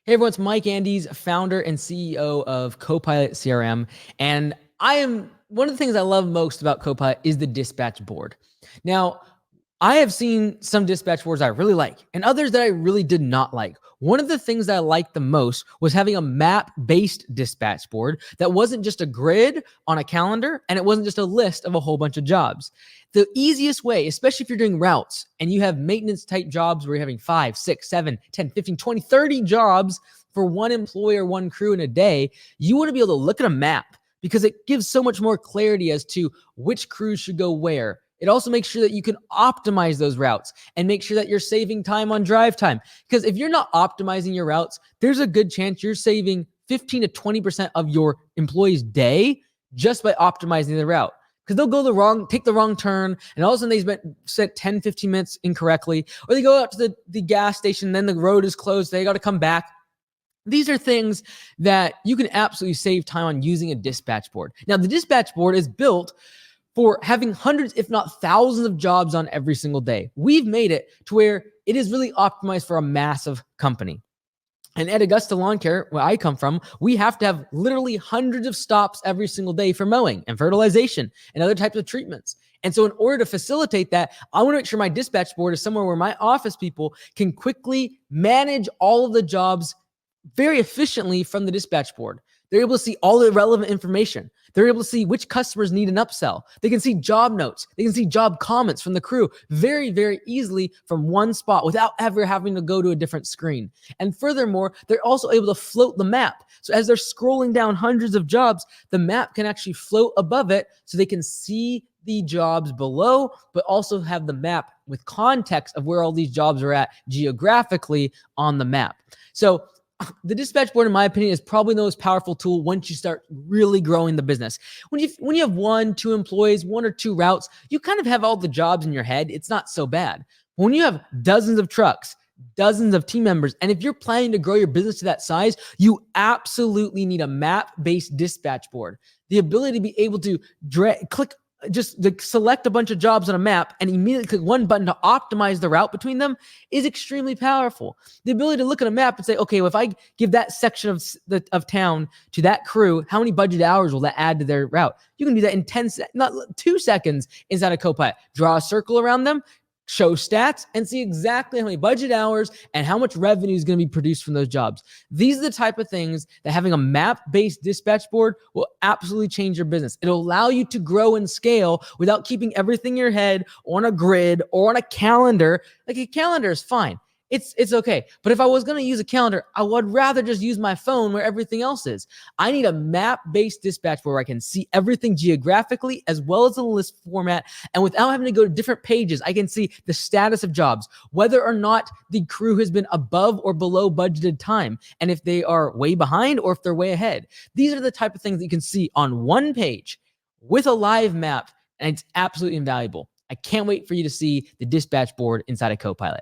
Hey everyone, it's Mike Andes, founder and CEO of CopilotCRM. And one of the things I love most about Copilot is the dispatch board. Now, I have seen some dispatch boards I really like and others that I really did not like. One of the things that I liked the most was having a map-based dispatch board that wasn't just a grid on a calendar and it wasn't just a list of a whole bunch of jobs. The easiest way, especially if you're doing routes and you have maintenance type jobs where you're having 5, 6, 7, 10, 15, 20, 30 jobs for one employee or one crew in a day, you want to be able to look at a map because it gives so much more clarity as to which crews should go where. It also makes sure that you can optimize those routes and make sure that you're saving time on drive time. Because if you're not optimizing your routes, there's a good chance you're saving 15 to 20% of your employee's day just by optimizing the route. Because they'll go take the wrong turn, and all of a sudden they spent 10, 15 minutes incorrectly, or they go out to the gas station, then the road is closed, they got to come back. These are things that you can absolutely save time on using a dispatch board. Now, the dispatch board is built for having hundreds, if not thousands of jobs on every single day. We've made it to where it is really optimized for a massive company. And at Augusta Lawn Care, where I come from, we have to have literally hundreds of stops every single day for mowing and fertilization and other types of treatments. And so in order to facilitate that, I want to make sure my dispatch board is somewhere where my office people can quickly manage all of the jobs very efficiently from the dispatch board. They're able to see all the relevant information. They're able to see which customers need an upsell. They can see job notes. They can see job comments from the crew very, very easily from one spot without ever having to go to a different screen. And furthermore, they're also able to float the map. So as they're scrolling down hundreds of jobs, the map can actually float above it so they can see the jobs below, but also have the map with context of where all these jobs are at geographically on the map. So the dispatch board, in my opinion, is probably the most powerful tool once you start really growing the business. When you have 1, 2 employees, 1 or 2 routes, you kind of have all the jobs in your head. It's not so bad. When you have dozens of trucks, dozens of team members, and if you're planning to grow your business to that size, you absolutely need a map-based dispatch board. The ability to be able to select a bunch of jobs on a map and immediately click one button to optimize the route between them is extremely powerful. The ability to look at a map and say, okay, well, if I give that section of town to that crew, how many budget hours will that add to their route? You can do that in 2 seconds inside of Copilot. Draw a circle around them, show stats, and see exactly how many budget hours and how much revenue is going to be produced from those jobs. These are the type of things that having a map-based dispatch board will absolutely change your business. It'll allow you to grow and scale without keeping everything in your head on a grid or on a calendar. Like a calendar is fine. It's okay. But if I was going to use a calendar, I would rather just use my phone where everything else is. I need a map-based dispatch where I can see everything geographically as well as in a list format. And without having to go to different pages, I can see the status of jobs, whether or not the crew has been above or below budgeted time, and if they are way behind or if they're way ahead. These are the type of things that you can see on one page with a live map, and it's absolutely invaluable. I can't wait for you to see the dispatch board inside of Copilot.